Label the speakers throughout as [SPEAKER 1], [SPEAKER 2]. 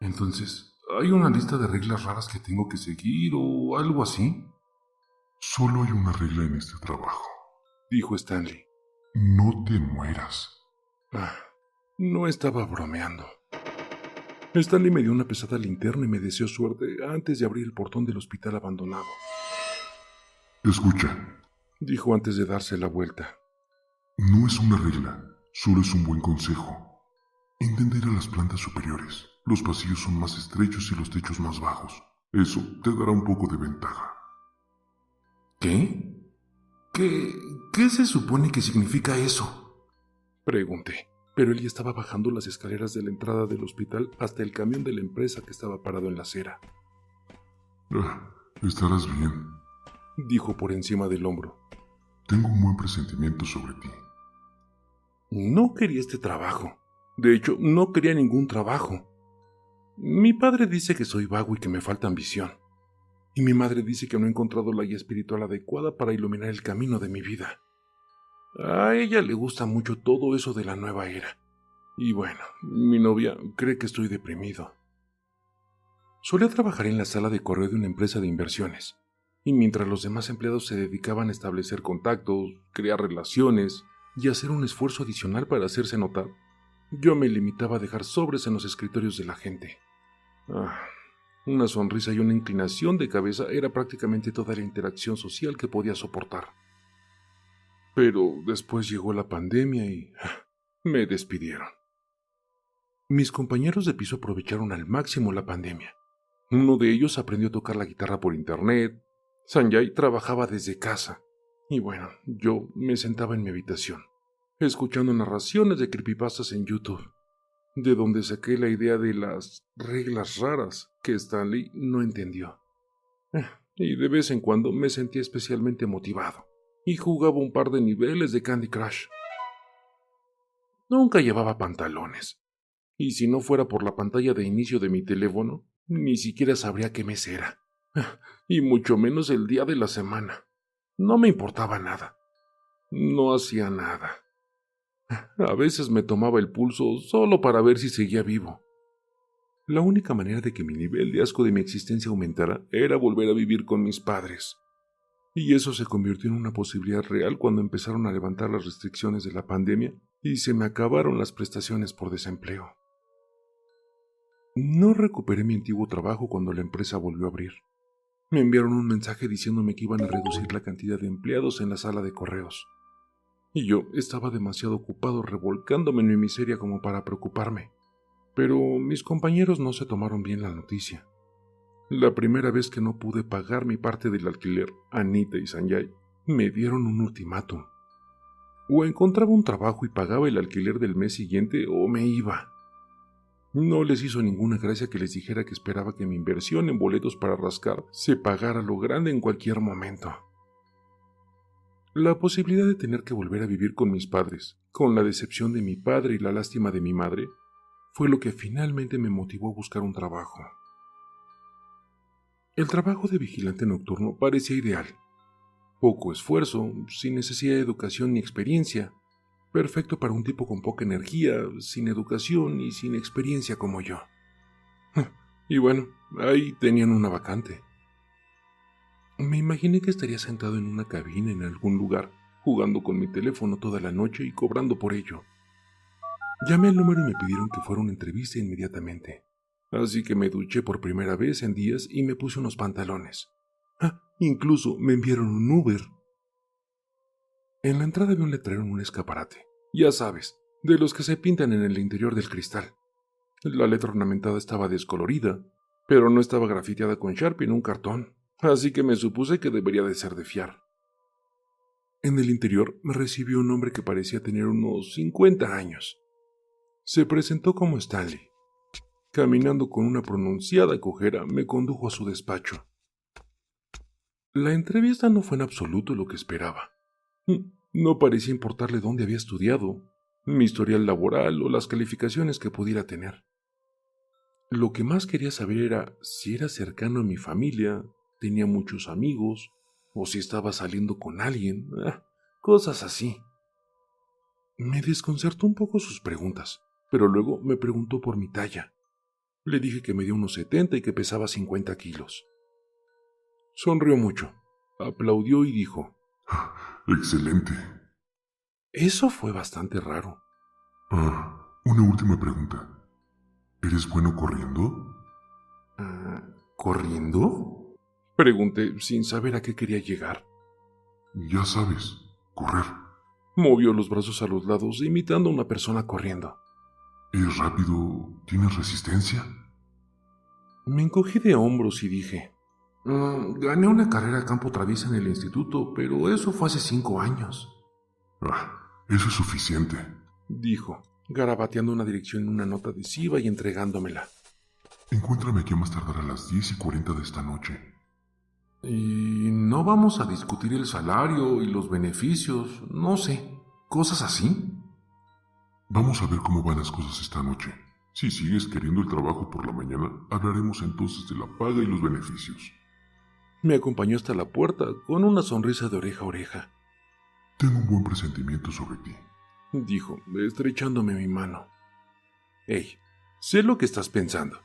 [SPEAKER 1] Entonces, ¿hay una lista de reglas raras que tengo que seguir o algo así?
[SPEAKER 2] Solo hay una regla en este trabajo.
[SPEAKER 1] Dijo Stanley.
[SPEAKER 2] No te mueras.
[SPEAKER 1] No estaba bromeando. Stanley me dio una pesada linterna y me deseó suerte antes de abrir el portón del hospital abandonado.
[SPEAKER 2] Escucha.
[SPEAKER 1] Dijo antes de darse la vuelta.
[SPEAKER 2] No es una regla, solo es un buen consejo. Intenta ir a las plantas superiores. Los pasillos son más estrechos y los techos más bajos. Eso te dará un poco de ventaja.
[SPEAKER 1] ¿Qué? ¿Qué se supone que significa eso? Pregunté, pero él ya estaba bajando las escaleras de la entrada del hospital hasta el camión de la empresa que estaba parado en la acera.
[SPEAKER 2] Estarás bien,
[SPEAKER 1] dijo por encima del hombro.
[SPEAKER 2] Tengo un buen presentimiento sobre ti.
[SPEAKER 1] No quería este trabajo. De hecho, no quería ningún trabajo. Mi padre dice que soy vago y que me falta ambición. Y mi madre dice que no he encontrado la guía espiritual adecuada para iluminar el camino de mi vida. A ella le gusta mucho todo eso de la nueva era. Y bueno, mi novia cree que estoy deprimido. Solía trabajar en la sala de correo de una empresa de inversiones. Y mientras los demás empleados se dedicaban a establecer contactos, crear relaciones y hacer un esfuerzo adicional para hacerse notar, yo me limitaba a dejar sobres en los escritorios de la gente. Una sonrisa y una inclinación de cabeza era prácticamente toda la interacción social que podía soportar. Pero después llegó la pandemia y me despidieron. Mis compañeros de piso aprovecharon al máximo la pandemia. Uno de ellos aprendió a tocar la guitarra por internet. Sanjay trabajaba desde casa. Y bueno, yo me sentaba en mi habitación, escuchando narraciones de creepypastas en YouTube, de donde saqué la idea de las reglas raras que Stanley no entendió. Y de vez en cuando me sentía especialmente motivado y jugaba un par de niveles de Candy Crush. Nunca llevaba pantalones, y si no fuera por la pantalla de inicio de mi teléfono, ni siquiera sabría qué mes era, y mucho menos el día de la semana. No me importaba nada. No hacía nada. A veces me tomaba el pulso solo para ver si seguía vivo. La única manera de que mi nivel de asco de mi existencia aumentara era volver a vivir con mis padres. Y eso se convirtió en una posibilidad real cuando empezaron a levantar las restricciones de la pandemia y se me acabaron las prestaciones por desempleo. No recuperé mi antiguo trabajo cuando la empresa volvió a abrir. Me enviaron un mensaje diciéndome que iban a reducir la cantidad de empleados en la sala de correos. Y yo estaba demasiado ocupado revolcándome en mi miseria como para preocuparme. Pero mis compañeros no se tomaron bien la noticia. La primera vez que no pude pagar mi parte del alquiler, Anita y Sanjay me dieron un ultimátum. O encontraba un trabajo y pagaba el alquiler del mes siguiente o me iba. No les hizo ninguna gracia que les dijera que esperaba que mi inversión en boletos para rascar se pagara a lo grande en cualquier momento. La posibilidad de tener que volver a vivir con mis padres, con la decepción de mi padre y la lástima de mi madre, fue lo que finalmente me motivó a buscar un trabajo. El trabajo de vigilante nocturno parecía ideal. Poco esfuerzo, sin necesidad de educación ni experiencia. Perfecto para un tipo con poca energía, sin educación y sin experiencia como yo. Y bueno, ahí tenían una vacante. Me imaginé que estaría sentado en una cabina en algún lugar, jugando con mi teléfono toda la noche y cobrando por ello. Llamé al número y me pidieron que fuera una entrevista inmediatamente. Así que me duché por primera vez en días y me puse unos pantalones. Incluso me enviaron un Uber. En la entrada había un letrero en un escaparate. Ya sabes, de los que se pintan en el interior del cristal. La letra ornamentada estaba descolorida, pero no estaba grafiteada con Sharpie en un cartón, así que me supuse que debería de ser de fiar. En el interior me recibió un hombre que parecía tener unos 50 años. Se presentó como Stanley. Caminando con una pronunciada cojera, me condujo a su despacho. La entrevista no fue en absoluto lo que esperaba. No parecía importarle dónde había estudiado, mi historial laboral o las calificaciones que pudiera tener. Lo que más quería saber era si era cercano a mi familia, tenía muchos amigos, o si estaba saliendo con alguien, cosas así. Me desconcertó un poco sus preguntas, pero luego me preguntó por mi talla. Le dije que medía unos 70 y que pesaba 50 kilos. Sonrió mucho, aplaudió y dijo:
[SPEAKER 2] Excelente.
[SPEAKER 1] Eso fue bastante raro.
[SPEAKER 2] Una última pregunta. ¿Eres bueno corriendo?
[SPEAKER 1] ¿Corriendo? Pregunté sin saber a qué quería llegar.
[SPEAKER 2] Ya sabes, correr.
[SPEAKER 1] Movió los brazos a los lados, imitando a una persona corriendo.
[SPEAKER 2] ¿Es rápido? ¿Tienes resistencia?
[SPEAKER 1] Me encogí de hombros y dije: gané una carrera a campo traviesa en el instituto, pero eso fue hace 5 años.
[SPEAKER 2] Eso es suficiente,
[SPEAKER 1] Dijo, garabateando una dirección en una nota adhesiva y entregándomela.
[SPEAKER 2] Encuéntrame aquí a más tardar a las 10:40 de esta noche.
[SPEAKER 1] Y no vamos a discutir el salario y los beneficios, no sé, cosas así.
[SPEAKER 2] Vamos a ver cómo van las cosas esta noche. Si sigues queriendo el trabajo por la mañana, hablaremos entonces de la paga y los beneficios.
[SPEAKER 1] Me acompañó hasta la puerta con una sonrisa de oreja a oreja.
[SPEAKER 2] Tengo un buen presentimiento sobre ti,
[SPEAKER 1] Dijo, estrechándome mi mano. Hey, sé lo que estás pensando.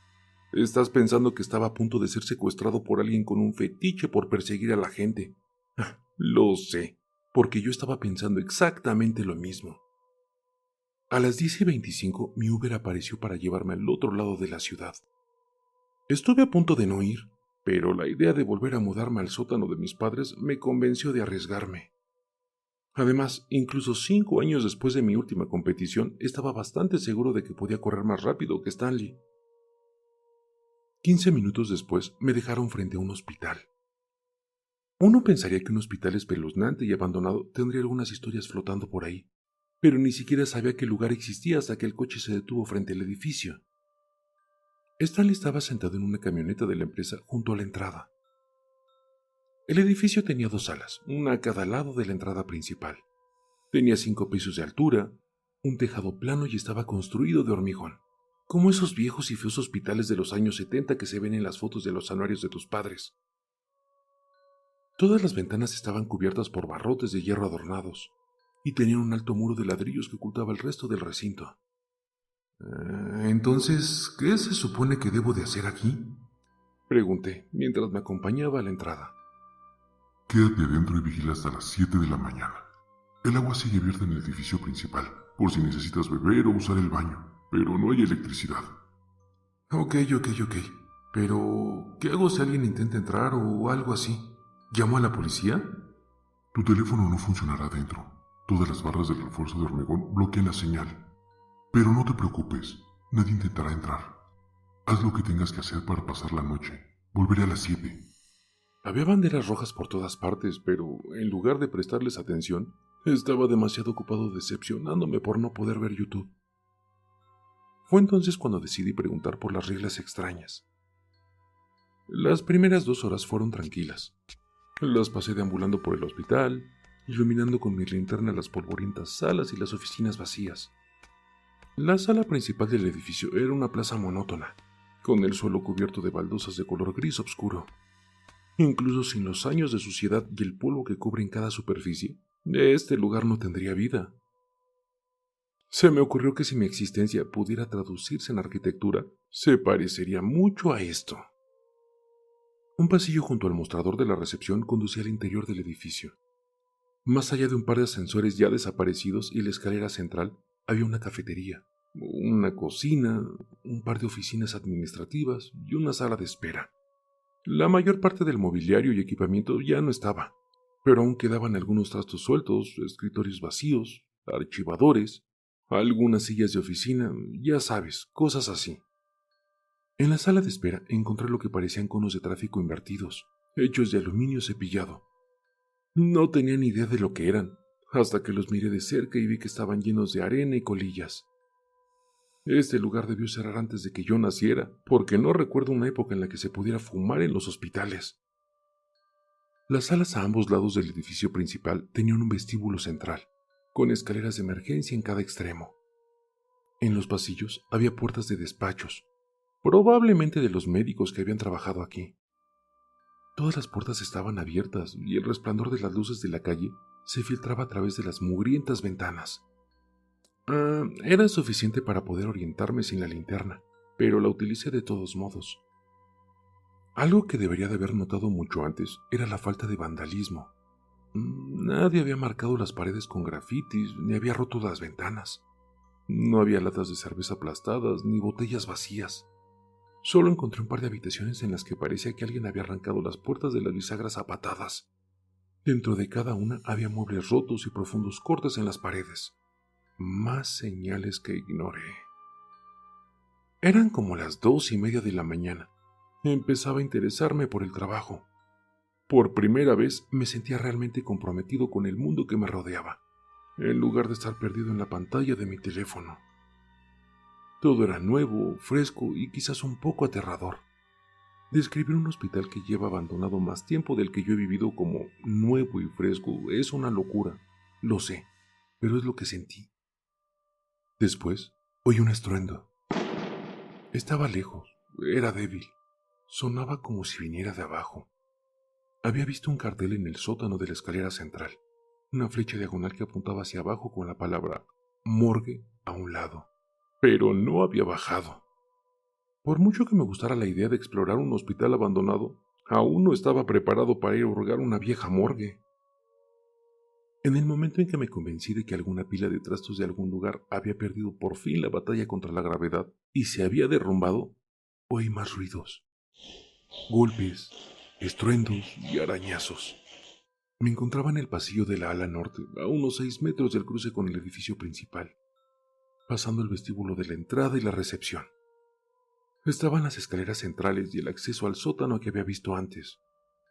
[SPEAKER 1] Estás pensando que estaba a punto de ser secuestrado por alguien con un fetiche por perseguir a la gente. Lo sé, porque yo estaba pensando exactamente lo mismo. A las 10:25 mi Uber apareció para llevarme al otro lado de la ciudad. Estuve a punto de no ir, pero la idea de volver a mudarme al sótano de mis padres me convenció de arriesgarme. Además, incluso 5 años después de mi última competición, estaba bastante seguro de que podía correr más rápido que Stanley. 15 minutos después me dejaron frente a un hospital. Uno pensaría que un hospital espeluznante y abandonado tendría algunas historias flotando por ahí, pero ni siquiera sabía que el lugar existía hasta que el coche se detuvo frente al edificio. Stanley estaba sentado en una camioneta de la empresa junto a la entrada. El edificio tenía 2 salas, una a cada lado de la entrada principal. Tenía 5 pisos de altura, un tejado plano y estaba construido de hormigón, como esos viejos y feos hospitales de los años 70 que se ven en las fotos de los anuarios de tus padres. Todas las ventanas estaban cubiertas por barrotes de hierro adornados, y tenían un alto muro de ladrillos que ocultaba el resto del recinto. Entonces, ¿qué se supone que debo de hacer aquí? Pregunté, mientras me acompañaba a la entrada.
[SPEAKER 2] Quédate adentro y vigila hasta las 7 de la mañana. El agua sigue abierta en el edificio principal, por si necesitas beber o usar el baño, pero no hay electricidad.
[SPEAKER 1] Ok. Pero, ¿qué hago si alguien intenta entrar o algo así? ¿Llamo a la policía?
[SPEAKER 2] Tu teléfono no funcionará dentro. Todas las barras del refuerzo de hormigón bloquean la señal. Pero no te preocupes, nadie intentará entrar. Haz lo que tengas que hacer para pasar la noche. Volveré a las 7.
[SPEAKER 1] Había banderas rojas por todas partes, pero en lugar de prestarles atención, estaba demasiado ocupado decepcionándome por no poder ver YouTube. Fue entonces cuando decidí preguntar por las reglas extrañas. Las primeras 2 horas fueron tranquilas. Las pasé deambulando por el hospital, iluminando con mi linterna las polvorientas salas y las oficinas vacías. La sala principal del edificio era una plaza monótona, con el suelo cubierto de baldosas de color gris oscuro. Incluso sin los años de suciedad y el polvo que cubren cada superficie, este lugar no tendría vida. Se me ocurrió que si mi existencia pudiera traducirse en arquitectura, se parecería mucho a esto. Un pasillo junto al mostrador de la recepción conducía al interior del edificio. Más allá de un par de ascensores ya desaparecidos y la escalera central, había una cafetería, una cocina, un par de oficinas administrativas y una sala de espera. La mayor parte del mobiliario y equipamiento ya no estaba, pero aún quedaban algunos trastos sueltos, escritorios vacíos, archivadores, algunas sillas de oficina, ya sabes, cosas así. En la sala de espera encontré lo que parecían conos de tráfico invertidos, hechos de aluminio cepillado. No tenía ni idea de lo que eran, hasta que los miré de cerca y vi que estaban llenos de arena y colillas. Este lugar debió cerrar antes de que yo naciera, porque no recuerdo una época en la que se pudiera fumar en los hospitales. Las salas a ambos lados del edificio principal tenían un vestíbulo central, con escaleras de emergencia en cada extremo. En los pasillos había puertas de despachos, probablemente de los médicos que habían trabajado aquí. Todas las puertas estaban abiertas y el resplandor de las luces de la calle se filtraba a través de las mugrientas ventanas. Era suficiente para poder orientarme sin la linterna, pero la utilicé de todos modos. Algo que debería de haber notado mucho antes era la falta de vandalismo. Nadie había marcado las paredes con grafitis, ni había roto las ventanas. No había latas de cerveza aplastadas, ni botellas vacías. Solo encontré un par de habitaciones en las que parecía que alguien había arrancado las puertas de las bisagras a patadas. Dentro de cada una había muebles rotos y profundos cortes en las paredes. Más señales que ignoré. Eran como las 2:30 de la mañana. Empezaba a interesarme por el trabajo. Por primera vez me sentía realmente comprometido con el mundo que me rodeaba, en lugar de estar perdido en la pantalla de mi teléfono. Todo era nuevo, fresco y quizás un poco aterrador. Describir un hospital que lleva abandonado más tiempo del que yo he vivido como nuevo y fresco es una locura, lo sé, pero es lo que sentí. Después, oí un estruendo. Estaba lejos, era débil, sonaba como si viniera de abajo. Había visto un cartel en el sótano de la escalera central, una flecha diagonal que apuntaba hacia abajo con la palabra morgue a un lado, pero no había bajado. Por mucho que me gustara la idea de explorar un hospital abandonado, aún no estaba preparado para ir a hurgar una vieja morgue. En el momento en que me convencí de que alguna pila de trastos de algún lugar había perdido por fin la batalla contra la gravedad y se había derrumbado, oí más ruidos. Golpes, estruendos y arañazos. Me encontraba en el pasillo de la ala norte, a unos 6 metros del cruce con el edificio principal, pasando el vestíbulo de la entrada y la recepción. Estaban las escaleras centrales y el acceso al sótano que había visto antes.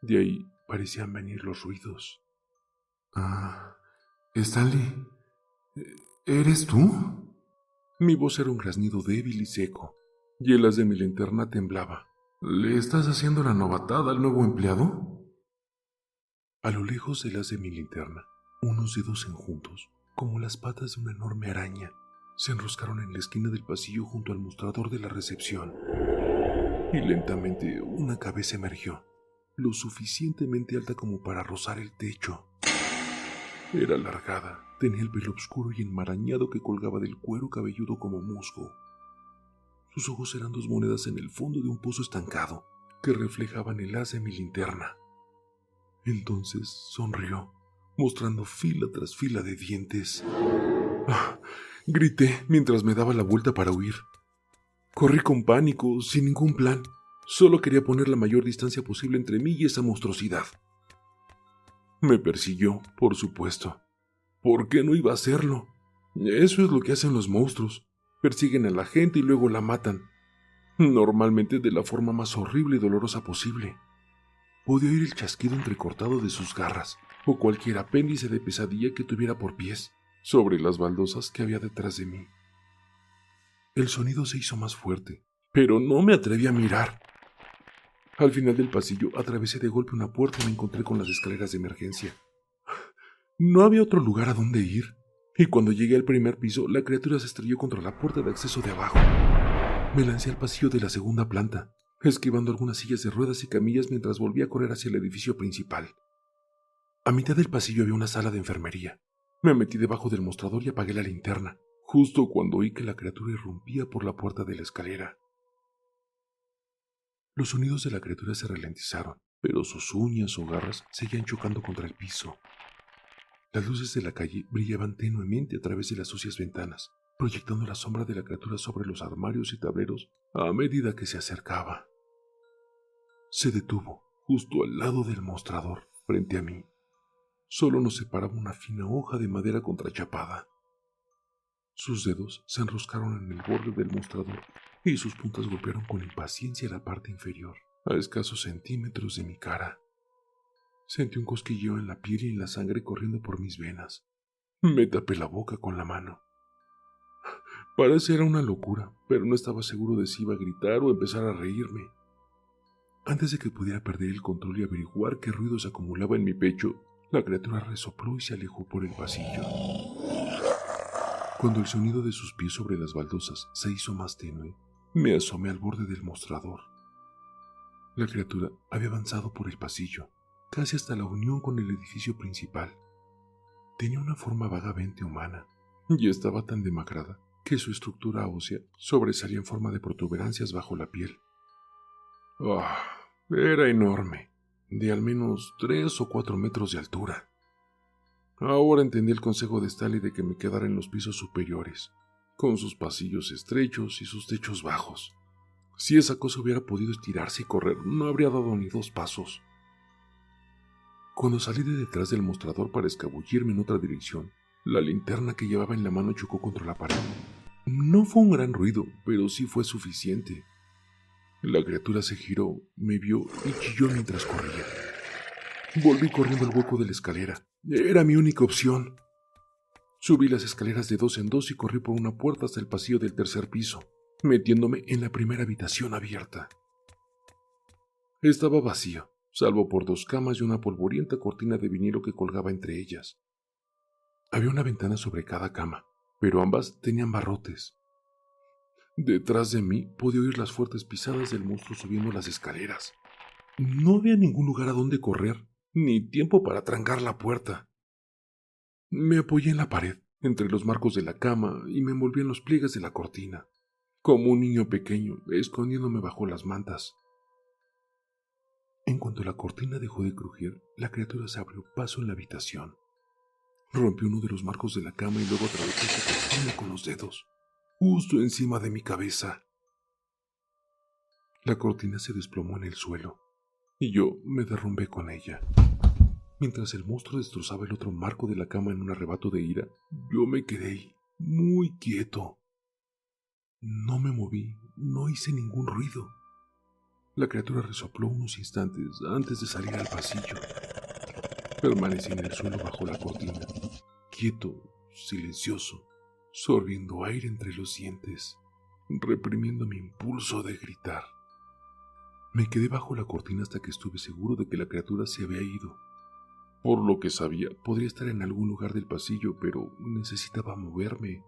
[SPEAKER 1] De ahí parecían venir los ruidos.
[SPEAKER 2] Stanley, ¿eres tú?
[SPEAKER 1] Mi voz era un graznido débil y seco, y el haz de mi linterna temblaba.
[SPEAKER 2] ¿Le estás haciendo la novatada al nuevo empleado?
[SPEAKER 1] A lo lejos del haz de mi linterna, unos dedos enjuntos, como las patas de una enorme araña, se enroscaron en la esquina del pasillo junto al mostrador de la recepción. Y lentamente una cabeza emergió, lo suficientemente alta como para rozar el techo. Era alargada, tenía el pelo oscuro y enmarañado que colgaba del cuero cabelludo como musgo. Sus ojos eran 2 monedas en el fondo de un pozo estancado, que reflejaban el haz de mi linterna. Entonces sonrió, mostrando fila tras fila de dientes. Grité mientras me daba la vuelta para huir. Corrí con pánico, sin ningún plan. Solo quería poner la mayor distancia posible entre mí y esa monstruosidad. Me persiguió, por supuesto. ¿Por qué no iba a hacerlo? Eso es lo que hacen los monstruos. Persiguen a la gente y luego la matan. Normalmente de la forma más horrible y dolorosa posible. Podía oír el chasquido entrecortado de sus garras, o cualquier apéndice de pesadilla que tuviera por pies, sobre las baldosas que había detrás de mí. El sonido se hizo más fuerte, pero no me atreví a mirar. Al final del pasillo atravesé de golpe una puerta y me encontré con las escaleras de emergencia. No había otro lugar a donde ir, y cuando llegué al primer piso, la criatura se estrelló contra la puerta de acceso de abajo. Me lancé al pasillo de la segunda planta, esquivando algunas sillas de ruedas y camillas mientras volví a correr hacia el edificio principal. A mitad del pasillo había una sala de enfermería. Me metí debajo del mostrador y apagué la linterna, justo cuando oí que la criatura irrumpía por la puerta de la escalera. Los sonidos de la criatura se ralentizaron, pero sus uñas o garras seguían chocando contra el piso. Las luces de la calle brillaban tenuemente a través de las sucias ventanas, proyectando la sombra de la criatura sobre los armarios y tableros a medida que se acercaba. Se detuvo, justo al lado del mostrador, frente a mí. Solo nos separaba una fina hoja de madera contrachapada. Sus dedos se enroscaron en el borde del mostrador y sus puntas golpearon con impaciencia la parte inferior, a escasos centímetros de mi cara. Sentí un cosquilleo en la piel y en la sangre corriendo por mis venas. Me tapé la boca con la mano. Parecía una locura, pero no estaba seguro de si iba a gritar o empezar a reírme. Antes de que pudiera perder el control y averiguar qué ruido se acumulaba en mi pecho, la criatura resopló y se alejó por el pasillo. Cuando el sonido de sus pies sobre las baldosas se hizo más tenue, me asomé al borde del mostrador. La criatura había avanzado por el pasillo, casi hasta la unión con el edificio principal. Tenía una forma vagamente humana y estaba tan demacrada que su estructura ósea sobresalía en forma de protuberancias bajo la piel. Era enorme, de al menos 3 o 4 metros de altura. Ahora entendí el consejo de Stanley de que me quedara en los pisos superiores, con sus pasillos estrechos y sus techos bajos. Si esa cosa hubiera podido estirarse y correr, no habría dado ni 2 pasos. Cuando salí de detrás del mostrador para escabullirme en otra dirección, la linterna que llevaba en la mano chocó contra la pared. No fue un gran ruido, pero sí fue suficiente. La criatura se giró, me vio y chilló mientras corría. Volví corriendo al hueco de la escalera. Era mi única opción. Subí las escaleras de 2 en 2 y corrí por una puerta hasta el pasillo del 3er piso, metiéndome en la primera habitación abierta. Estaba vacío, salvo por 2 camas y una polvorienta cortina de vinilo que colgaba entre ellas. Había una ventana sobre cada cama, pero ambas tenían barrotes. Detrás de mí podía oír las fuertes pisadas del monstruo subiendo las escaleras. No había ningún lugar a donde correr, ni tiempo para trancar la puerta. Me apoyé en la pared, entre los marcos de la cama, y me envolví en los pliegues de la cortina, como un niño pequeño, escondiéndome bajo las mantas. En cuanto la cortina dejó de crujir, la criatura se abrió paso en la habitación. Rompió uno de los marcos de la cama y luego atravesó esa cortina con los dedos, justo encima de mi cabeza. La cortina se desplomó en el suelo, y yo me derrumbé con ella. Mientras el monstruo destrozaba el otro marco de la cama en un arrebato de ira, yo me quedé ahí, muy quieto. No me moví, no hice ningún ruido. La criatura resopló unos instantes antes de salir al pasillo. Permanecí en el suelo bajo la cortina, quieto, silencioso, sorbiendo aire entre los dientes, reprimiendo mi impulso de gritar. Me quedé bajo la cortina hasta que estuve seguro de que la criatura se había ido. Por lo que sabía, podría estar en algún lugar del pasillo, pero necesitaba moverme.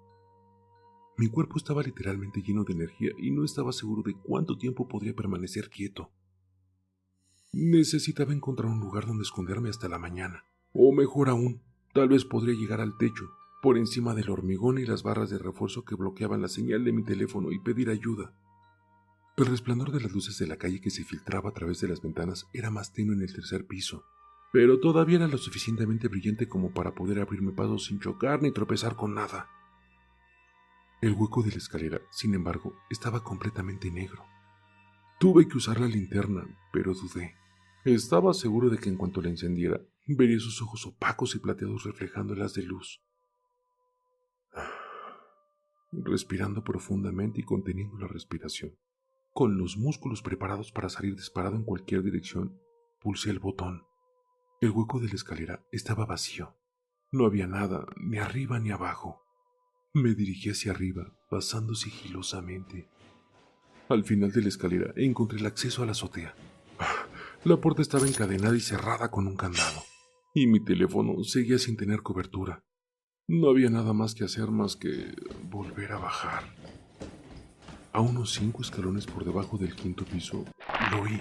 [SPEAKER 1] Mi cuerpo estaba literalmente lleno de energía y no estaba seguro de cuánto tiempo podría permanecer quieto. Necesitaba encontrar un lugar donde esconderme hasta la mañana. O mejor aún, tal vez podría llegar al techo, por encima del hormigón y las barras de refuerzo que bloqueaban la señal de mi teléfono y pedir ayuda. El resplandor de las luces de la calle que se filtraba a través de las ventanas era más tenue en el 3er piso, pero todavía era lo suficientemente brillante como para poder abrirme paso sin chocar ni tropezar con nada. El hueco de la escalera, sin embargo, estaba completamente negro. Tuve que usar la linterna, pero dudé. Estaba seguro de que en cuanto la encendiera, vería sus ojos opacos y plateados reflejando el haz de luz. Respirando profundamente y conteniendo la respiración, con los músculos preparados para salir disparado en cualquier dirección, pulsé el botón. El hueco de la escalera estaba vacío. No había nada, ni arriba ni abajo. Me dirigí hacia arriba, pasando sigilosamente. Al final de la escalera encontré el acceso a la azotea. La puerta estaba encadenada y cerrada con un candado, y mi teléfono seguía sin tener cobertura. No había nada más que hacer más que volver a bajar. A unos 5 escalones por debajo del 5.º piso, lo oí.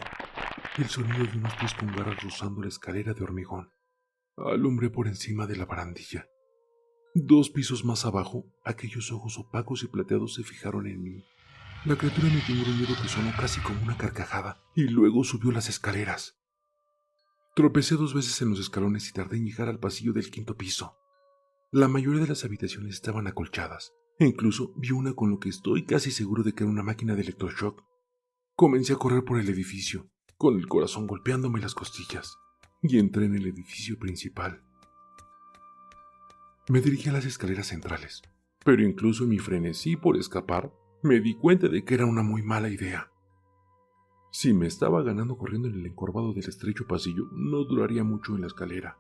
[SPEAKER 1] El sonido de unos pies con garras rozando la escalera de hormigón. Alumbré por encima de la barandilla. 2 pisos más abajo, aquellos ojos opacos y plateados se fijaron en mí. La criatura emitió un gruñido que sonó casi como una carcajada, y luego subió las escaleras. Tropecé 2 veces en los escalones y tardé en llegar al pasillo del 5.º piso. La mayoría de las habitaciones estaban acolchadas, e incluso vi una con lo que estoy casi seguro de que era una máquina de electroshock. Comencé a correr por el edificio, con el corazón golpeándome las costillas, y entré en el edificio principal. Me dirigí a las escaleras centrales, pero incluso en mi frenesí por escapar, me di cuenta de que era una muy mala idea. Si me estaba ganando corriendo en el encorvado del estrecho pasillo, no duraría mucho en la escalera.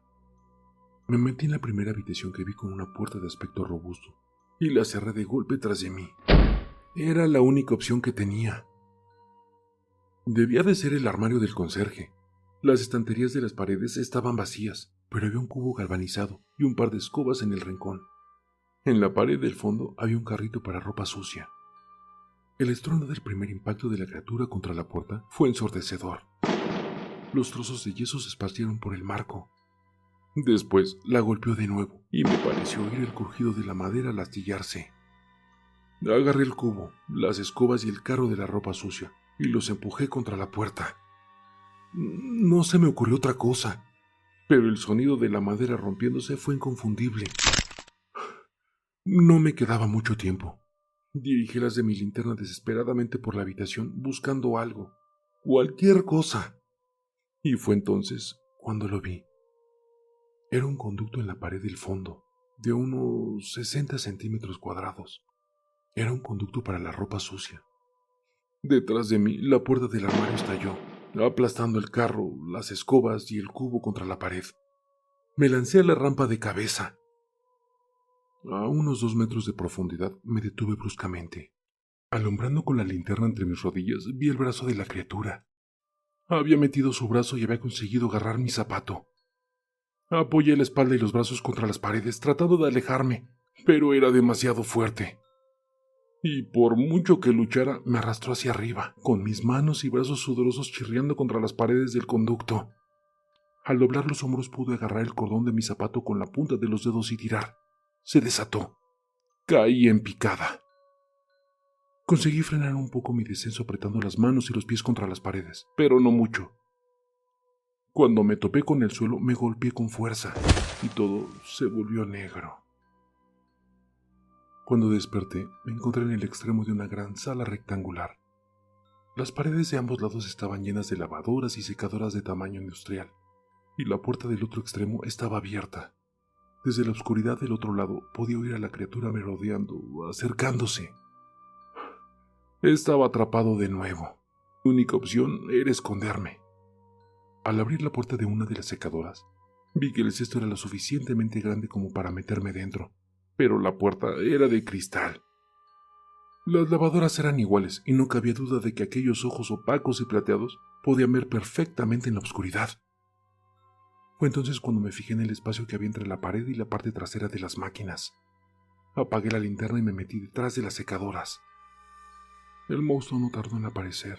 [SPEAKER 1] Me metí en la primera habitación que vi con una puerta de aspecto robusto, y la cerré de golpe tras de mí. Era la única opción que tenía. Debía de ser el armario del conserje. Las estanterías de las paredes estaban vacías, pero había un cubo galvanizado y un par de escobas en el rincón. En la pared del fondo había un carrito para ropa sucia. El estruendo del primer impacto de la criatura contra la puerta fue ensordecedor. Los trozos de yeso se esparcieron por el marco. Después la golpeó de nuevo y me pareció oír el crujido de la madera al astillarse. Agarré el cubo, las escobas y el carro de la ropa sucia y los empujé contra la puerta. No se me ocurrió otra cosa, pero el sonido de la madera rompiéndose fue inconfundible. No me quedaba mucho tiempo. Dirigí las de mi linterna desesperadamente por la habitación buscando algo, cualquier cosa. Y fue entonces cuando lo vi. Era un conducto en la pared del fondo, de unos 60 centímetros cuadrados. Era un conducto para la ropa sucia. Detrás de mí, la puerta del armario estalló, aplastando el carro, las escobas y el cubo contra la pared. Me lancé a la rampa de cabeza. A unos 2 metros de profundidad me detuve bruscamente. Alumbrando con la linterna entre mis rodillas, vi el brazo de la criatura. Había metido su brazo y había conseguido agarrar mi zapato. Apoyé la espalda y los brazos contra las paredes, tratando de alejarme, pero era demasiado fuerte. Y por mucho que luchara, me arrastró hacia arriba, con mis manos y brazos sudorosos chirriando contra las paredes del conducto. Al doblar los hombros pude agarrar el cordón de mi zapato con la punta de los dedos y tirar. Se desató. Caí en picada. Conseguí frenar un poco mi descenso apretando las manos y los pies contra las paredes, pero no mucho. Cuando me topé con el suelo, me golpeé con fuerza y todo se volvió negro. Cuando desperté, me encontré en el extremo de una gran sala rectangular. Las paredes de ambos lados estaban llenas de lavadoras y secadoras de tamaño industrial, y la puerta del otro extremo estaba abierta. Desde la oscuridad del otro lado podía oír a la criatura merodeando, acercándose. Estaba atrapado de nuevo. Mi única opción era esconderme. Al abrir la puerta de una de las secadoras, vi que el cesto era lo suficientemente grande como para meterme dentro, pero la puerta era de cristal. Las lavadoras eran iguales y no cabía duda de que aquellos ojos opacos y plateados podían ver perfectamente en la oscuridad. Fue entonces cuando me fijé en el espacio que había entre la pared y la parte trasera de las máquinas. Apagué la linterna y me metí detrás de las secadoras. El monstruo no tardó en aparecer.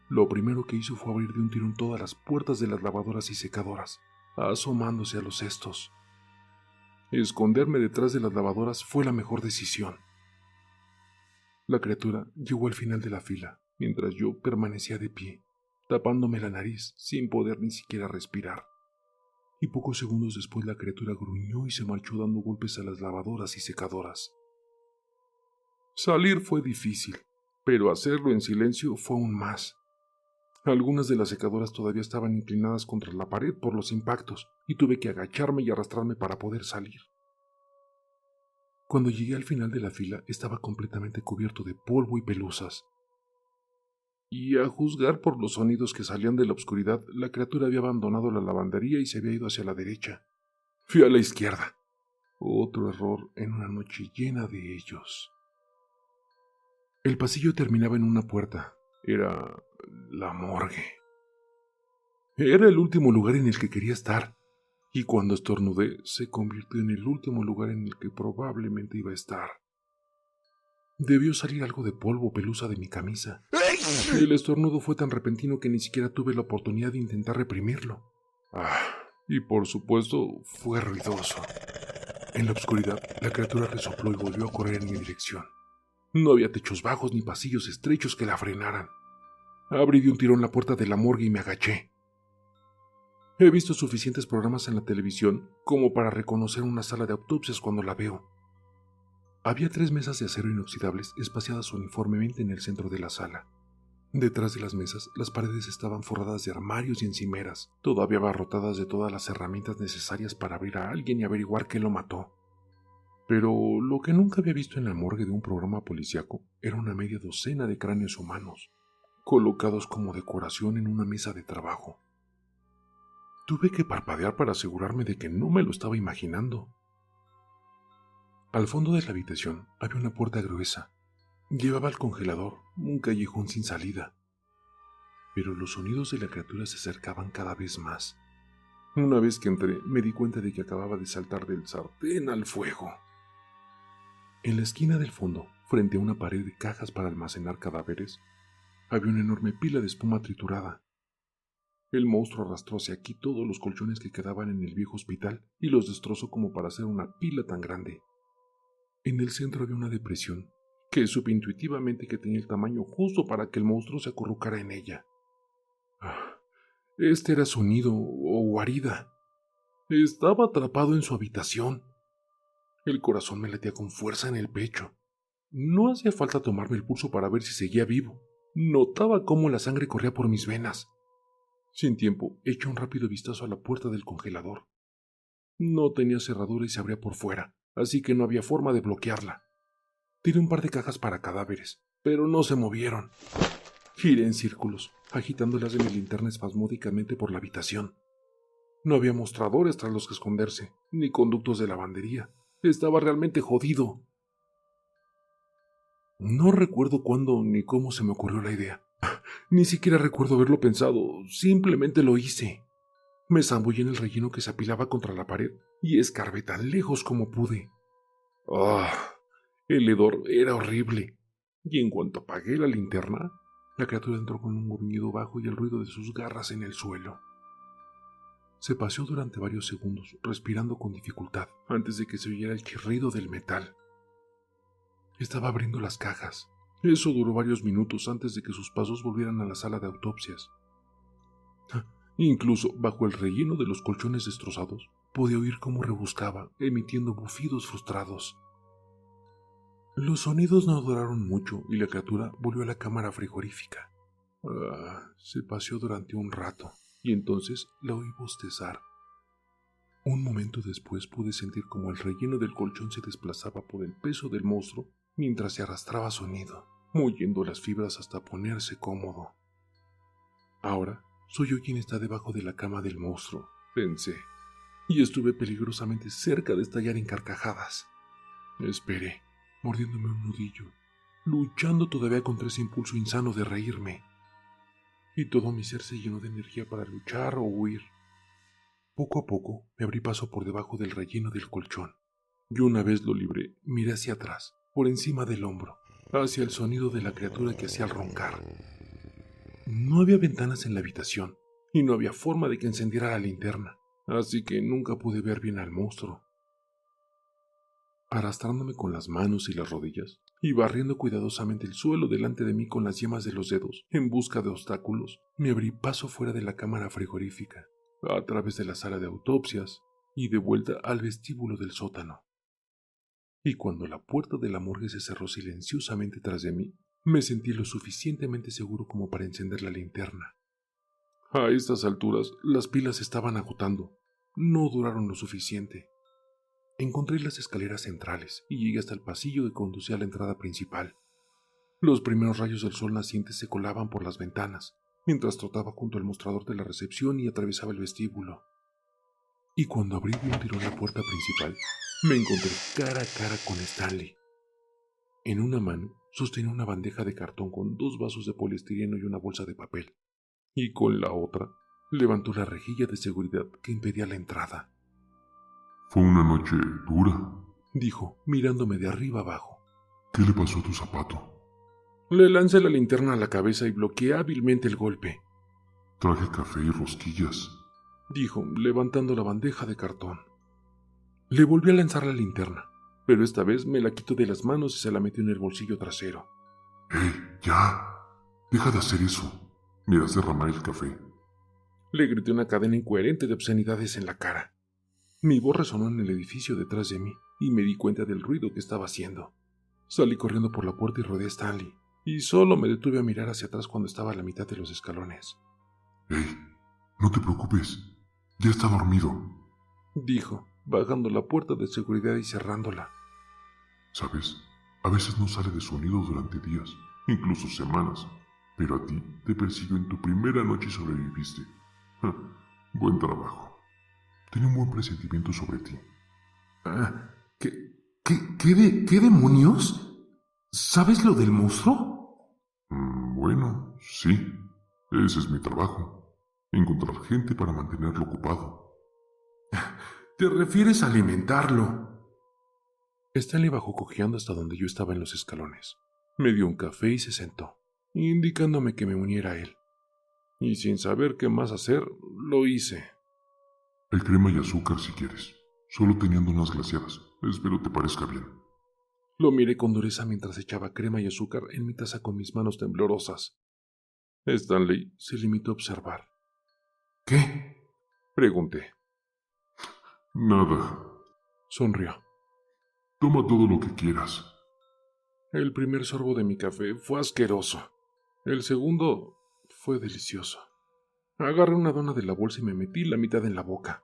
[SPEAKER 1] Lo primero que hizo fue abrir de un tirón todas las puertas de las lavadoras y secadoras, asomándose a los cestos. Esconderme detrás de las lavadoras fue la mejor decisión. La criatura llegó al final de la fila, mientras yo permanecía de pie, tapándome la nariz sin poder ni siquiera respirar. Y pocos segundos después la criatura gruñó y se marchó dando golpes a las lavadoras y secadoras. Salir fue difícil, pero hacerlo en silencio fue aún más. Algunas de las secadoras todavía estaban inclinadas contra la pared por los impactos, y tuve que agacharme y arrastrarme para poder salir. Cuando llegué al final de la fila, estaba completamente cubierto de polvo y pelusas. Y a juzgar por los sonidos que salían de la oscuridad, la criatura había abandonado la lavandería y se había ido hacia la derecha. Fui a la izquierda. Otro error en una noche llena de ellos. El pasillo terminaba en una puerta. Era la morgue. Era el último lugar en el que quería estar, y cuando estornudé se convirtió en el último lugar en el que probablemente iba a estar. Debió salir algo de polvo o pelusa de mi camisa. El estornudo fue tan repentino que ni siquiera tuve la oportunidad de intentar reprimirlo. Y por supuesto fue ruidoso. En la oscuridad, la criatura resopló y volvió a correr en mi dirección. No había techos bajos ni pasillos estrechos que la frenaran. Abrí de un tirón la puerta de la morgue y me agaché. He visto suficientes programas en la televisión como para reconocer una sala de autopsias cuando la veo. Había 3 mesas de acero inoxidables espaciadas uniformemente en el centro de la sala. Detrás de las mesas, las paredes estaban forradas de armarios y encimeras, todavía abarrotadas de todas las herramientas necesarias para abrir a alguien y averiguar qué lo mató. Pero lo que nunca había visto en la morgue de un programa policíaco era una media docena de cráneos humanos, colocados como decoración en una mesa de trabajo. Tuve que parpadear para asegurarme de que no me lo estaba imaginando. Al fondo de la habitación había una puerta gruesa. Llevaba al congelador, un callejón sin salida. Pero los sonidos de la criatura se acercaban cada vez más. Una vez que entré, me di cuenta de que acababa de saltar del sartén al fuego. En la esquina del fondo, frente a una pared de cajas para almacenar cadáveres, había una enorme pila de espuma triturada. El monstruo arrastró hacia aquí todos los colchones que quedaban en el viejo hospital y los destrozó como para hacer una pila tan grande. En el centro había una depresión que supe intuitivamente que tenía el tamaño justo para que el monstruo se acurrucara en ella. Este era su nido o guarida. Estaba atrapado en su habitación. El corazón me latía con fuerza en el pecho. No hacía falta tomarme el pulso para ver si seguía vivo. Notaba cómo la sangre corría por mis venas. Sin tiempo, eché un rápido vistazo a la puerta del congelador. No tenía cerradura y se abría por fuera, así que no había forma de bloquearla. Tiré un par de cajas para cadáveres, pero no se movieron. Giré en círculos, agitándolas de mi linterna espasmódicamente por la habitación. No había mostradores tras los que esconderse, ni conductos de lavandería. Estaba realmente jodido. No recuerdo cuándo ni cómo se me ocurrió la idea. Ni siquiera recuerdo haberlo pensado, simplemente lo hice. Me zambullí en el relleno que se apilaba contra la pared y escarbé tan lejos como pude. El hedor era horrible. Y en cuanto apagué la linterna, la criatura entró con un gruñido bajo y el ruido de sus garras en el suelo. Se paseó durante varios segundos, respirando con dificultad, antes de que se oyera el chirrido del metal. Estaba abriendo las cajas. Eso duró varios minutos antes de que sus pasos volvieran a la sala de autopsias. Incluso bajo el relleno de los colchones destrozados, podía oír cómo rebuscaba, emitiendo bufidos frustrados. Los sonidos no duraron mucho y la criatura volvió a la cámara frigorífica. Se paseó durante un rato y entonces la oí bostezar. Un momento después pude sentir como el relleno del colchón se desplazaba por el peso del monstruo mientras se arrastraba su nido, moviendo las fibras hasta ponerse cómodo. Ahora soy yo quien está debajo de la cama del monstruo, pensé, y estuve peligrosamente cerca de estallar en carcajadas. Esperé, mordiéndome un nudillo, luchando todavía contra ese impulso insano de reírme. Y todo mi ser se llenó de energía para luchar o huir. Poco a poco me abrí paso por debajo del relleno del colchón, y una vez lo libré, miré hacia atrás, por encima del hombro, hacia el sonido de la criatura que hacía al roncar. No había ventanas en la habitación, y no había forma de que encendiera la linterna, así que nunca pude ver bien al monstruo. Arrastrándome con las manos y las rodillas, y barriendo cuidadosamente el suelo delante de mí con las yemas de los dedos, en busca de obstáculos, me abrí paso fuera de la cámara frigorífica, a través de la sala de autopsias, y de vuelta al vestíbulo del sótano. Y cuando la puerta de la morgue se cerró silenciosamente tras de mí, me sentí lo suficientemente seguro como para encender la linterna. A estas alturas, las pilas estaban agotando. No duraron lo suficiente. Encontré las escaleras centrales y llegué hasta el pasillo que conducía a la entrada principal. Los primeros rayos del sol naciente se colaban por las ventanas, mientras trotaba junto al mostrador de la recepción y atravesaba el vestíbulo. Y cuando abrí de un tirón la puerta principal, me encontré cara a cara con Stanley. En una mano sostenía una bandeja de cartón con 2 vasos de poliestireno y una bolsa de papel, y con la otra levantó la rejilla de seguridad que impedía la entrada.
[SPEAKER 2] Fue una noche dura,
[SPEAKER 1] dijo, mirándome de arriba abajo.
[SPEAKER 2] ¿Qué le pasó a tu zapato?
[SPEAKER 1] Le lancé la linterna a la cabeza y bloqueé hábilmente el golpe.
[SPEAKER 2] Traje café y rosquillas,
[SPEAKER 1] dijo, levantando la bandeja de cartón. Le volví a lanzar la linterna, pero esta vez me la quitó de las manos y se la metió en el bolsillo trasero.
[SPEAKER 2] ¡Ya! ¡Deja de hacer eso! Me harás derramar el café.
[SPEAKER 1] Le grité una cadena incoherente de obscenidades en la cara. Mi voz resonó en el edificio detrás de mí y me di cuenta del ruido que estaba haciendo. Salí corriendo por la puerta y rodeé a Stanley, y solo me detuve a mirar hacia atrás cuando estaba a la mitad de los escalones.
[SPEAKER 2] No te preocupes, ya está dormido,
[SPEAKER 1] dijo, bajando la puerta de seguridad y cerrándola.
[SPEAKER 2] ¿Sabes? A veces no sale de su nido durante días, incluso semanas, pero a ti te persiguió en tu primera noche y sobreviviste. Buen trabajo. Tenía un buen presentimiento sobre ti.
[SPEAKER 1] ¿Qué demonios? ¿Sabes lo del monstruo?
[SPEAKER 2] Bueno, sí. Ese es mi trabajo. Encontrar gente para mantenerlo ocupado.
[SPEAKER 1] ¿Te refieres a alimentarlo? Stanley bajó cojeando hasta donde yo estaba en los escalones. Me dio un café y se sentó, indicándome que me uniera a él. Y sin saber qué más hacer, lo hice.
[SPEAKER 2] Hay crema y azúcar si quieres. Solo teniendo unas glaseadas. Espero te parezca bien.
[SPEAKER 1] Lo miré con dureza mientras echaba crema y azúcar en mi taza con mis manos temblorosas. Stanley se limitó a observar. ¿Qué? Pregunté.
[SPEAKER 2] Nada.
[SPEAKER 1] Sonrió.
[SPEAKER 2] Toma todo lo que quieras.
[SPEAKER 1] El primer sorbo de mi café fue asqueroso. El segundo fue delicioso. Agarré una dona de la bolsa y me metí la mitad en la boca.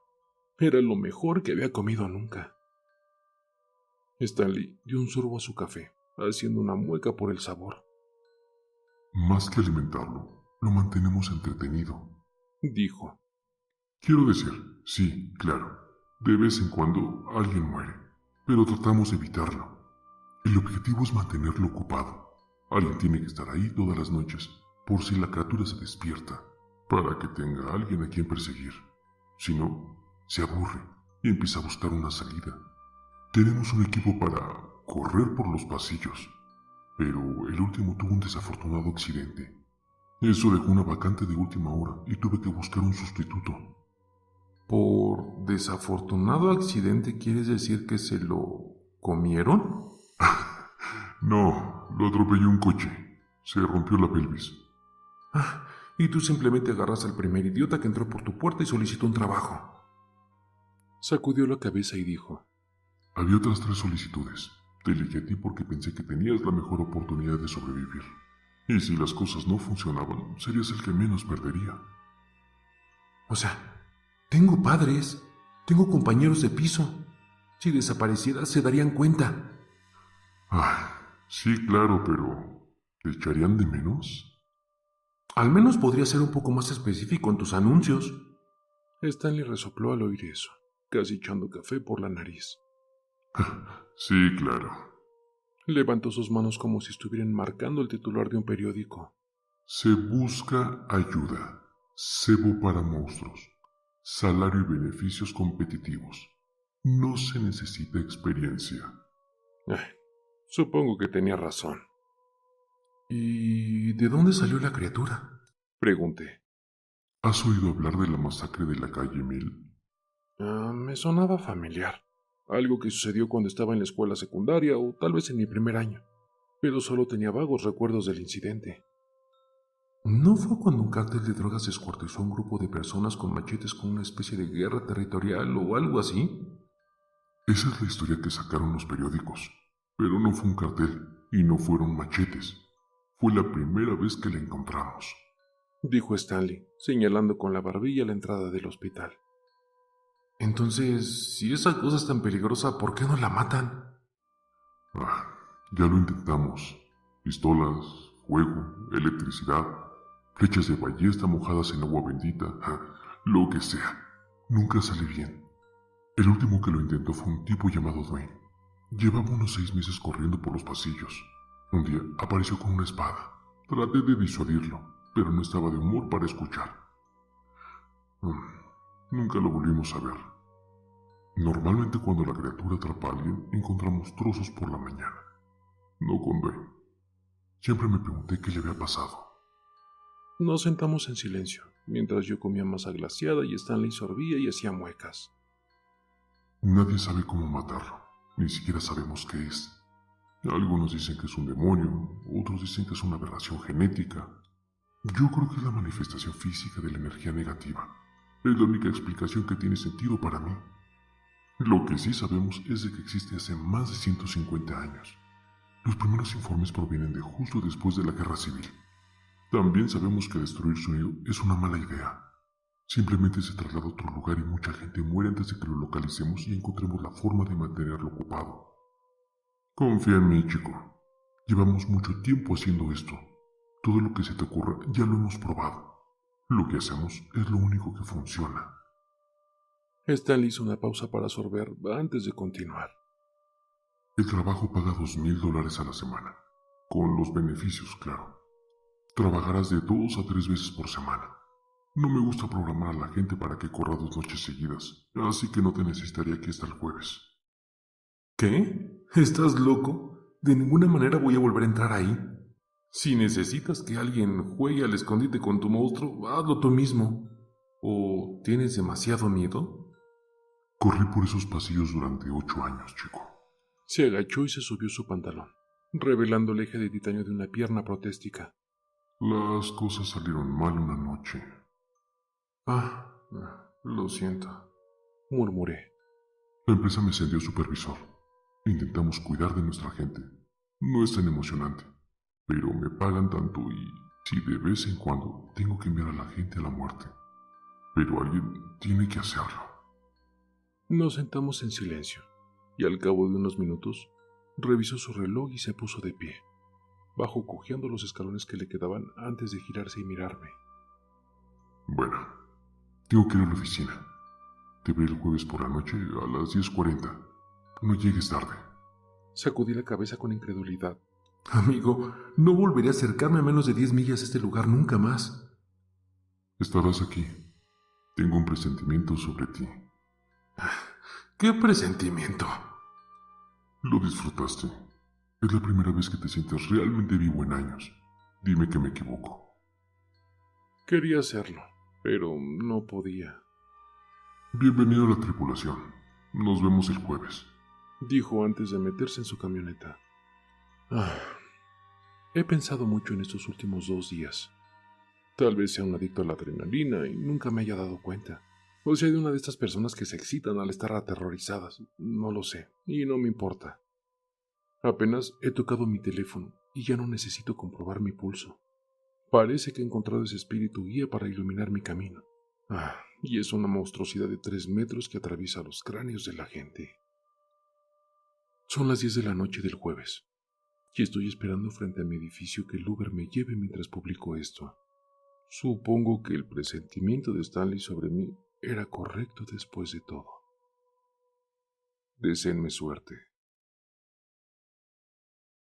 [SPEAKER 1] Era lo mejor que había comido nunca. Stanley dio un sorbo a su café, haciendo una mueca por el sabor.
[SPEAKER 2] Más que alimentarlo, lo mantenemos entretenido,
[SPEAKER 1] dijo.
[SPEAKER 2] Quiero decir, sí, claro, de vez en cuando alguien muere, pero tratamos de evitarlo. El objetivo es mantenerlo ocupado. Alguien tiene que estar ahí todas las noches, por si la criatura se despierta, para que tenga a alguien a quien perseguir. Si no, se aburre y empieza a buscar una salida. Tenemos un equipo para correr por los pasillos, pero el último tuvo un desafortunado accidente. Eso dejó una vacante de última hora y tuve que buscar un sustituto.
[SPEAKER 1] ¿Por desafortunado accidente quieres decir que se lo comieron?
[SPEAKER 2] No, lo atropelló un coche. Se rompió la pelvis.
[SPEAKER 1] Y tú simplemente agarras al primer idiota que entró por tu puerta y solicitó un trabajo. Sacudió la cabeza y dijo.
[SPEAKER 2] Había otras 3 solicitudes. Te elegí a ti porque pensé que tenías la mejor oportunidad de sobrevivir. Y si las cosas no funcionaban, serías el que menos perdería.
[SPEAKER 1] O sea, tengo padres, tengo compañeros de piso. Si desaparecieras, se darían cuenta.
[SPEAKER 2] Ay, sí, claro, pero ¿te echarían de menos?
[SPEAKER 1] Al menos podría ser un poco más específico en tus anuncios. Stanley resopló al oír eso, casi echando café por la nariz.
[SPEAKER 2] Sí, claro.
[SPEAKER 1] Levantó sus manos como si estuvieran marcando el titular de un periódico.
[SPEAKER 2] Se busca ayuda. Cebo para monstruos. Salario y beneficios competitivos. No se necesita experiencia.
[SPEAKER 1] Supongo que tenía razón. ¿Y de dónde salió la criatura? Pregunté.
[SPEAKER 2] ¿Has oído hablar de la masacre de la calle 1000?
[SPEAKER 1] Me sonaba familiar. Algo que sucedió cuando estaba en la escuela secundaria o tal vez en mi primer año, pero solo tenía vagos recuerdos del incidente. ¿No fue cuando un cártel de drogas descuartizó a un grupo de personas con machetes con una especie de guerra territorial o algo así?
[SPEAKER 2] Esa es la historia que sacaron los periódicos, pero no fue un cartel y no fueron machetes. Fue la primera vez que la encontramos,
[SPEAKER 1] dijo Stanley, señalando con la barbilla la entrada del hospital. Entonces, si esa cosa es tan peligrosa, ¿por qué no la matan?
[SPEAKER 2] Ya lo intentamos. Pistolas, fuego, electricidad, flechas de ballesta mojadas en agua bendita, lo que sea. Nunca sale bien. El último que lo intentó fue un tipo llamado Dwayne. Llevaba unos 6 meses corriendo por los pasillos. Un día apareció con una espada. Traté de disuadirlo, pero no estaba de humor para escuchar. Nunca lo volvimos a ver. Normalmente cuando la criatura atrapa a alguien, encontramos trozos por la mañana. No con Dwayne. Siempre me pregunté qué le había pasado.
[SPEAKER 1] Nos sentamos en silencio, mientras yo comía masa glaciada y Stanley sorbía y hacía muecas.
[SPEAKER 2] Nadie sabe cómo matarlo. Ni siquiera sabemos qué es. Algunos dicen que es un demonio, otros dicen que es una aberración genética. Yo creo que es la manifestación física de la energía negativa. Es la única explicación que tiene sentido para mí. Lo que sí sabemos es de que existe hace más de 150 años. Los primeros informes provienen de justo después de la Guerra Civil. También sabemos que destruir su nido es una mala idea. Simplemente se traslada a otro lugar y mucha gente muere antes de que lo localicemos y encontremos la forma de mantenerlo ocupado. Confía en mí, chico. Llevamos mucho tiempo haciendo esto. Todo lo que se te ocurra ya lo hemos probado. Lo que hacemos es lo único que funciona.
[SPEAKER 1] Stanley hizo una pausa para sorber antes de continuar.
[SPEAKER 2] El trabajo paga $2,000 a la semana. Con los beneficios, claro. Trabajarás de 2 a 3 veces por semana. No me gusta programar a la gente para que corra 2 noches seguidas, así que no te necesitaría aquí hasta el jueves.
[SPEAKER 1] ¿Qué? ¿Estás loco? De ninguna manera voy a volver a entrar ahí. Si necesitas que alguien juegue al escondite con tu monstruo, hazlo tú mismo. ¿O tienes demasiado miedo?
[SPEAKER 2] Corrí por esos pasillos durante 8 años, chico.
[SPEAKER 1] Se agachó y se subió su pantalón, revelando el eje de titanio de una pierna protésica.
[SPEAKER 2] Las cosas salieron mal una noche.
[SPEAKER 1] Lo siento, murmuré.
[SPEAKER 2] La empresa me ascendió supervisor. Intentamos cuidar de nuestra gente. No es tan emocionante, pero me pagan tanto y si de vez en cuando tengo que enviar a la gente a la muerte. Pero alguien tiene que hacerlo.
[SPEAKER 1] Nos sentamos en silencio, y al cabo de unos minutos, revisó su reloj y se puso de pie, bajó cojeando los escalones que le quedaban antes de girarse y mirarme.
[SPEAKER 2] Bueno, tengo que ir a la oficina. Te veré el jueves por la noche a las 10:40. No llegues tarde.
[SPEAKER 1] Sacudí la cabeza con incredulidad. Amigo, no volveré a acercarme a menos de 10 millas a este lugar nunca más.
[SPEAKER 2] Estarás aquí. Tengo un presentimiento sobre ti.
[SPEAKER 1] ¿Qué presentimiento?
[SPEAKER 2] Lo disfrutaste. Es la primera vez que te sientes realmente vivo en años. Dime que me equivoco.
[SPEAKER 1] Quería hacerlo, pero no podía.
[SPEAKER 2] Bienvenido a la tripulación. Nos vemos el jueves,
[SPEAKER 1] dijo antes de meterse en su camioneta. He pensado mucho en estos últimos 2 días. Tal vez sea un adicto a la adrenalina y nunca me haya dado cuenta. O sea, de una de estas personas que se excitan al estar aterrorizadas. No lo sé, y no me importa. Apenas he tocado mi teléfono y ya no necesito comprobar mi pulso. Parece que he encontrado ese espíritu guía para iluminar mi camino. Y es una monstruosidad de 3 metros que atraviesa los cráneos de la gente. Son las 10 de la noche del jueves, y estoy esperando frente a mi edificio que el Uber me lleve mientras publico esto. Supongo que el presentimiento de Stanley sobre mí era correcto después de todo. Deséenme suerte.